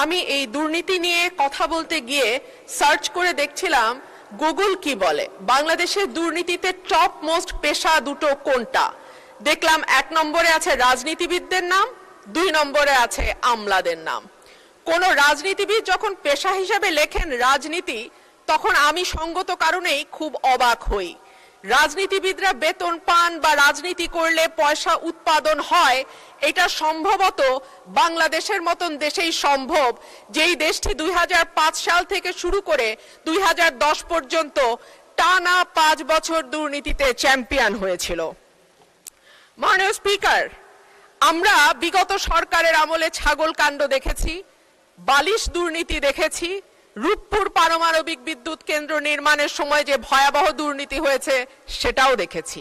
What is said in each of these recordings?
আমি এই দুর্নীতি নিয়ে কথা বলতে গিয়ে সার্চ করে দেখছিলাম গুগল কি বলে, বাংলাদেশের দুর্নীতিতে টপ মোস্ট পেশা দুটো কোনটা। দেখলাম 1 নম্বরে আছে রাজনীতিবিদদের নাম, 2 নম্বরে আছে আমলাদের নাম। কোন রাজনীতিবিদ যখন পেশা হিসেবে লেখেন রাজনীতি, তখন আমি সঙ্গত কারণেই খুব অবাক হই। রাজনীতিবিদরা বেতন পান বা রাজনীতি করলে পয়সা উৎপাদন হয়, এটা সম্ভবত বাংলাদেশের মতন দেশেই সম্ভব, যেই দেশটি 2005 সাল থেকে শুরু করে 2010 পর্যন্ত টানা 5 বছর দুর্নীতিতে চ্যাম্পিয়ন হয়েছিল। মাননীয় স্পিকার, আমরা বিগত সরকারের আমলে ছাগল কাণ্ড দেখেছি, বালিশ দুর্নীতি দেখেছি, রূপপুর পারমাণবিক বিদ্যুৎ কেন্দ্র নির্মাণের সময় যে ভয়াবহ দুর্নীতি হয়েছে সেটাও দেখেছি।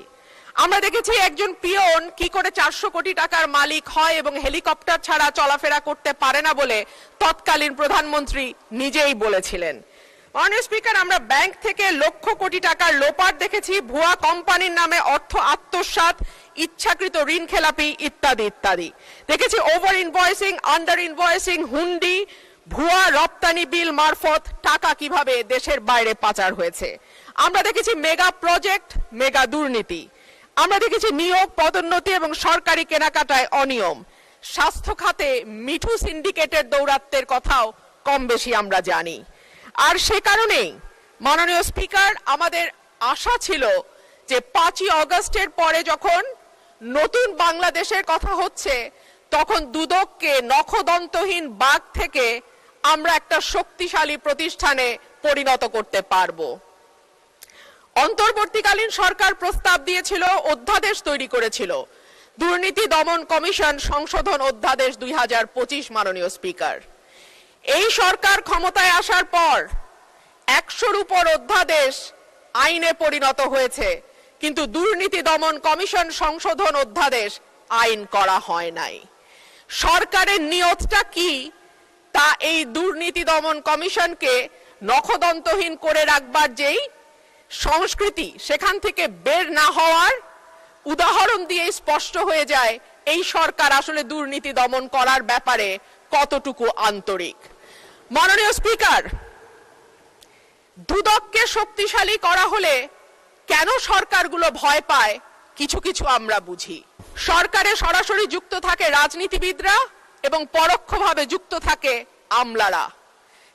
আমরা দেখেছি একজন পিয়ন কি করে 400 কোটি টাকার মালিক হয় এবং হেলিকপ্টার ছাড়া চলাফেরা করতে পারে না বলে তৎকালীন প্রধানমন্ত্রী নিজেই বলেছিলেন। মাননীয় স্পিকার, আমরা ব্যাংক থেকে লক্ষ কোটি টাকার লোপাট দেখেছি, ভুয়া কোম্পানির নামে অর্থ আত্মসাৎ, ইচ্ছাকৃত ঋণ খেলাপি ইত্যাদি ইত্যাদি দেখেছি। ওভার ইনভয়েসিং, আন্ডার ইনভয়েসিং, হুন্ডি, ভুয়া রপ্তানি বিল মারফত টাকা কিভাবে দেশের বাইরে পাচার হয়েছে। আমরা দেখেছি মেগা প্রজেক্ট, মেগা দুর্নীতি। আমরা দেখেছি নিয়োগ, পদোন্নতি এবং সরকারি কেনাকাটায় অনিয়ম। স্বাস্থ্য খাতে মিঠু সিন্ডিকেটের দৌরাত্ম্যের কথাও কম বেশি আমরা জানি। আর সে কারণেই মাননীয় স্পিকার, আমাদের আশা ছিল যে 5ই আগস্টের পরে যখন নতুন বাংলাদেশের কথা হচ্ছে, তখন দুদককে নখদন্তহীন বাঘ থেকে আমরা একটা শক্তিশালী প্রতিষ্ঠানে পরিণত করতে পারবো। অন্তর্বর্তীকালীন সরকার প্রস্তাব দিয়েছিল, অধ্যাদেশ তৈরি করেছিল, দুর্নীতি দমন কমিশন সংশোধন অধ্যাদেশ 2025। মাননীয় স্পিকার, এই সরকার ক্ষমতায় আসার পর 100-র উপর অধ্যাদেশ আইনে পরিণত হয়েছে, কিন্তু দুর্নীতি দমন কমিশন সংশোধন অধ্যাদেশ আইন করা হয় নাই। সরকারের নিয়তটা কি তা এই দুর্নীতি দমন কমিশনকে নখদন্তহীন করে রাখবার যেই সংস্কৃতি, সেখান থেকে বের না হওয়ার উদাহরণ দিয়ে স্পষ্ট হয়ে যায় এই সরকার আসলে দুর্নীতি দমন করার ব্যাপারে কতটুকু আন্তরিক। মাননীয় স্পিকার, দুদককে শক্তিশালী করা হলে কেন সরকারগুলো ভয় পায় কিছু কিছু আমরা বুঝি। সরকারে সরাসরি যুক্ত থাকে রাজনীতিবিদরা এবং পরোক্ষভাবে যুক্ত থাকে আমলারা।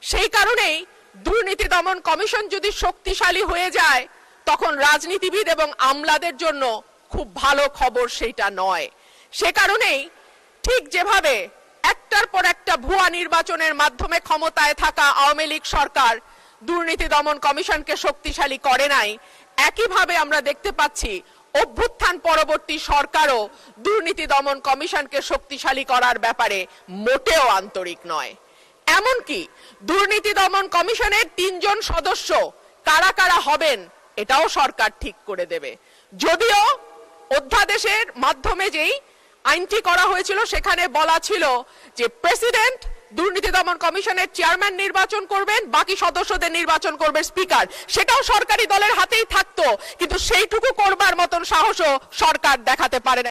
সেই কারণেই দুর্নীতি দমন কমিশন যদি শক্তিশালী হয়ে যায়, তখন রাজনীতিবিদ এবং আমলাদের জন্য খুব ভালো খবর সেইটা নয়। সে কারণেই ঠিক যেভাবে একটার পর একটা ভুয়া নির্বাচনের মাধ্যমে ক্ষমতায় থাকা আওয়ামী লীগ সরকার দুর্নীতি দমন কমিশনকে শক্তিশালী করে নাই, একইভাবে আমরা দেখতে পাচ্ছি অভ্যুত্থান পরবর্তী সরকারও দুর্নীতি দমন কমিশনকে শক্তিশালী করার ব্যাপারে মোটেও আন্তরিক নয়। এমনকি দুর্নীতি দমন কমিশনের 3 জন সদস্য কারা কারা হবেন এটাও সরকার ঠিক করে দেবে। যদিও অধ্যাদেশের মাধ্যমে যেই আইনটি করা হয়েছিল সেখানে বলা ছিল যে প্রেসিডেন্ট দুর্নীতি দমন কমিশনের চেয়ারম্যান নির্বাচন করবেন, বাকি সদস্যদের নির্বাচন করবে স্পিকার। সেটাও সরকারি দলের হাতেই থাকতো, কিন্তু সেইটুকু করবার মতন সাহসও সরকার দেখাতে পারে না।